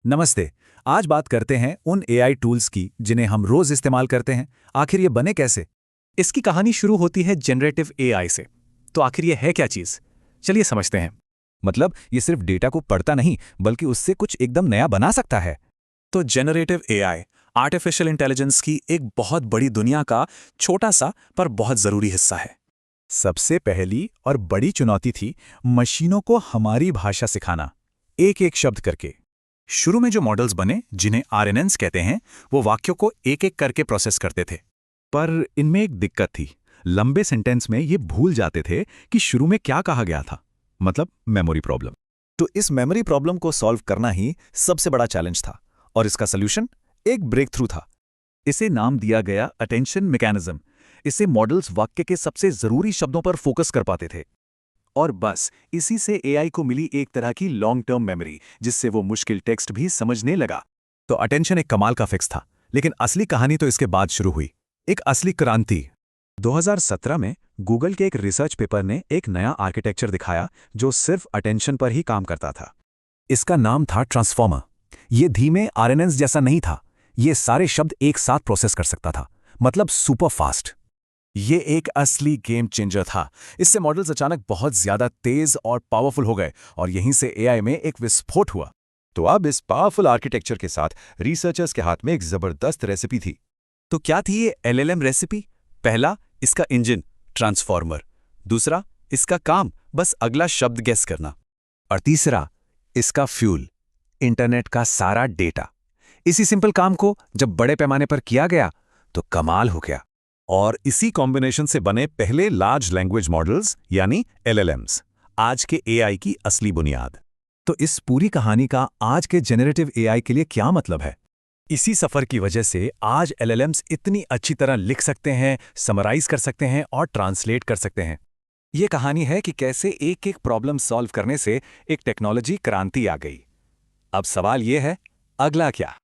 नमस्ते। आज बात करते हैं उन एआई टूल्स की जिन्हें हम रोज इस्तेमाल करते हैं। आखिर ये बने कैसे? इसकी कहानी शुरू होती है जनरेटिव एआई से। तो आखिर ये है क्या चीज़? चलिए समझते हैं। मतलब ये सिर्फ डेटा को पढ़ता नहीं बल्कि उससे कुछ एकदम नया बना सकता है। तो जनरेटिव एआई आर्टिफिशियल इंटेलिजेंस की एक बहुत बड़ी दुनिया का छोटा सा पर बहुत ज़रूरी हिस्सा है। सबसे पहली और बड़ी चुनौती थी मशीनों को हमारी भाषा सिखाना, एक एक शब्द करके। शुरू में जो मॉडल्स बने, जिन्हें आरएनएन्स कहते हैं, वो वाक्यों को एक एक करके प्रोसेस करते थे। पर इनमें एक दिक्कत थी। लंबे सेंटेंस में ये भूल जाते थे कि शुरू में क्या कहा गया था। मतलब मेमोरी प्रॉब्लम। तो इस मेमोरी प्रॉब्लम को सॉल्व करना ही सबसे बड़ा चैलेंज था और इसका सॉल्यूशन एक ब्रेक थ्रू था। इसे नाम दिया गया अटेंशन मैकेनिज्म। इससे मॉडल्स वाक्य के सबसे जरूरी शब्दों पर फोकस कर पाते थे। और बस इसी से एआई को मिली एक तरह की लॉन्ग टर्म मेमोरी, जिससे वो मुश्किल टेक्स्ट भी समझने लगा। तो अटेंशन एक कमाल का फिक्स था, लेकिन असली कहानी तो इसके बाद शुरू हुई। एक असली क्रांति। 2017 में गूगल के एक रिसर्च पेपर ने एक नया आर्किटेक्चर दिखाया जो सिर्फ अटेंशन पर ही काम करता था। इसका नाम था ट्रांसफॉर्मर। ये धीमे आरएनएन्स जैसा नहीं था, ये सारे शब्द एक साथ प्रोसेस कर सकता था, मतलब सुपर फास्ट। ये एक असली गेम चेंजर था। इससे मॉडल्स अचानक बहुत ज्यादा तेज और पावरफुल हो गए और यहीं से एआई में एक विस्फोट हुआ। तो अब इस पावरफुल आर्किटेक्चर के साथ रिसर्चर्स के हाथ में एक जबरदस्त रेसिपी थी। तो क्या थी ये एलएलएम रेसिपी? पहला, इसका इंजन ट्रांसफॉर्मर। दूसरा, इसका काम बस अगला शब्द गेस करना। और तीसरा, इसका फ्यूल, इंटरनेट का सारा डेटा। इसी सिंपल काम को जब बड़े पैमाने पर किया गया तो कमाल हो गया। और इसी कॉम्बिनेशन से बने पहले लार्ज लैंग्वेज मॉडल्स यानी एलएलएम्स, आज के एआई की असली बुनियाद। तो इस पूरी कहानी का आज के जेनरेटिव एआई के लिए क्या मतलब है? इसी सफर की वजह से आज एलएलएम्स इतनी अच्छी तरह लिख सकते हैं, समराइज कर सकते हैं और ट्रांसलेट कर सकते हैं। ये कहानी है कि कैसे एक एक प्रॉब्लम सॉल्व करने से एक टेक्नोलॉजी क्रांति आ गई। अब सवाल ये है, अगला क्या?